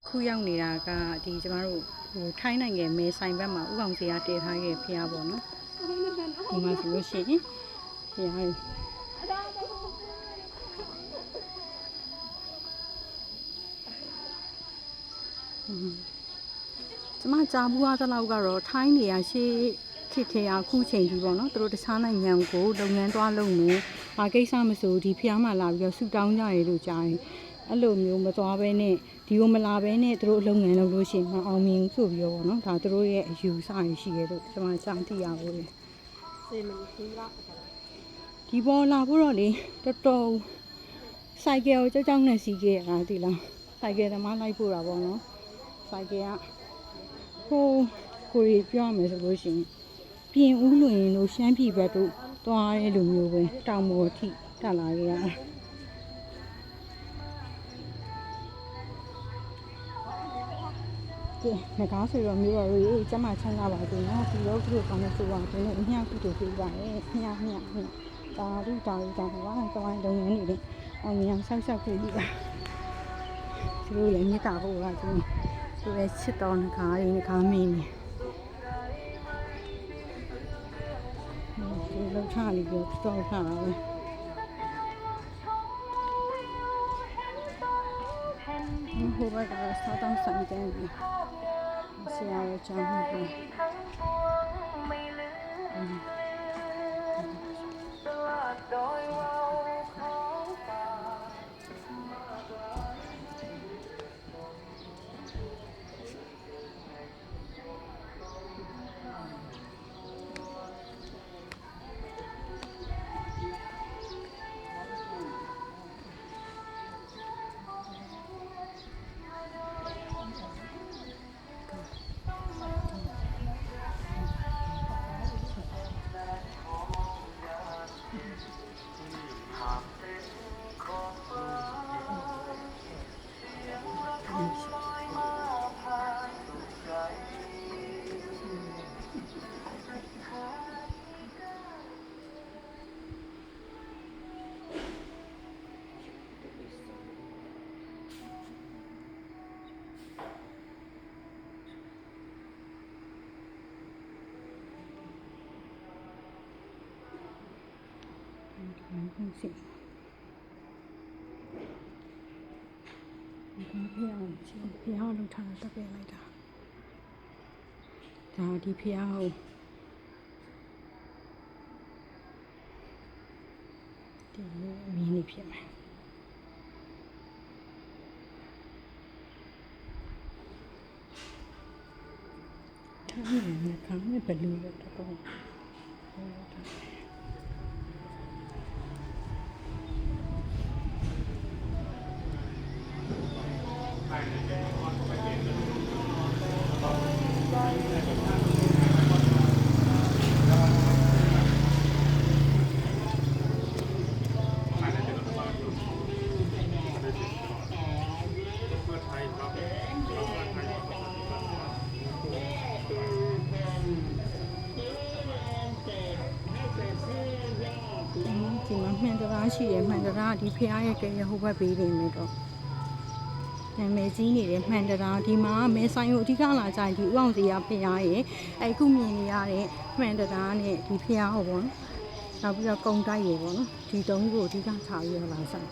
ခုရောက်နေတာကဒီကျမတို့ထိုင်းနိုင်ငံမဲဆိုင်ဘက်မှာဥကောင်စီကတည်ထားခဲ့ဖျားပေါ့နော်ဒီမှာဆိုလို့ရှိရင်ဖျားကျမကြားဘူးသားလောက်ကတော့ထိုင်းနေရရှေ့ခေတ်ထဲအခုချိန်ကြီးပေါ့နော်သူတို့တခြားနိုင်ငံကိုလုပ်ငန်းသွားလုပ်နေဘာကိစ္စမဆိုဒီဖျားမှလာပြီးတော့ဆူတောင်းကြရလို့ကြားတယ်အဲ့လိုမျိုးမသွားဘဲနဲ့ဒီကိုမလာဘဲနဲ့သူတို့လုပ်ငန်းလုပ်လို့ရှိရင်မအောင်မြင်ဆိုပြီးတော့ပေါ့နော်ဒါသူတို့ရဲ့အယူဆရရှိရလို့ကျွန်မကြားသိရပါဘူးစေမနီခီလာဒီပေါ်လာဖို့တော့လေတော်တော်စိုက်ကယ်ကိုကြောက်နဲ့စီးခဲ့ရတာဒီလားစိုက်ကယ်သမားလိုက်ဖို့တာပေါ့နော်စိုက်ကယ်ကဟိုကိုရီပြောရမယ်ဆိုလို့ရှိရင်ပြင်ဦးလွင်တို့ရှမ်းပြည်ဘက်တို့သွားရဲလိုမျိုးပဲတောင်ပေါ်ထိတက်လာခဲ့ရတာငကားဆိုတော့မျိုးတော်ရေးကျမချမ်းသာပါစေနော်ဒီတော့သူတို့ကောင်းလို့ဆိုပါဘယ်နဲ့အမြတ်ကုသိုလ်ပေးပါလေမြတ်ဒါတို့တောင်းတာပါတော့လုပ်ငန်းနေတယ်အောင်မြင်ဆောက်ရှောက်ကြည့်ပါသူတို့လည်းမြတ်တာဖို့ကသူလည်းချစ်တော်ငကားတွေငကားမင်းနေဒီလောက်ချလေးပြောတော့ခါပဲဟိုဘက်ကစားတောင်းဆိုင်တယ်ဆရာရဲ့ကျောင်းကြီးပဲဟုတ်စီဒီဖျားချင်းဖျားလို့ထားတက်ပြလိုက်တာဒါဒီဖျားဟုတ်ဒီမင်းနေဖြစ်မယ်ထားနေတယ်ခံနေဘယ်လိုလဲတော့ဒီမှာမှန်တရားရှိရမှန်တရားဒီဖျားရဲ့ကဲရဟိုဘက်ပေးနေမယ်တော့နာမည်ကြီးနေတယ်မှန်တရားဒီမှာမဲဆိုင်ကိုအဓိကလာကြရင်ဒီဥအောင်စီရဖျားရဲ့အဲ့ခုမြင်နေရတဲ့မှန်တရားနဲ့ဒီဖျားဟောပေါ့နော်နောက်ပြီးတော့ကုံတိုက်ရေပေါ့နော်ဒီတုံးကိုအဓိကခြာပြီးတော့လာဆိုင်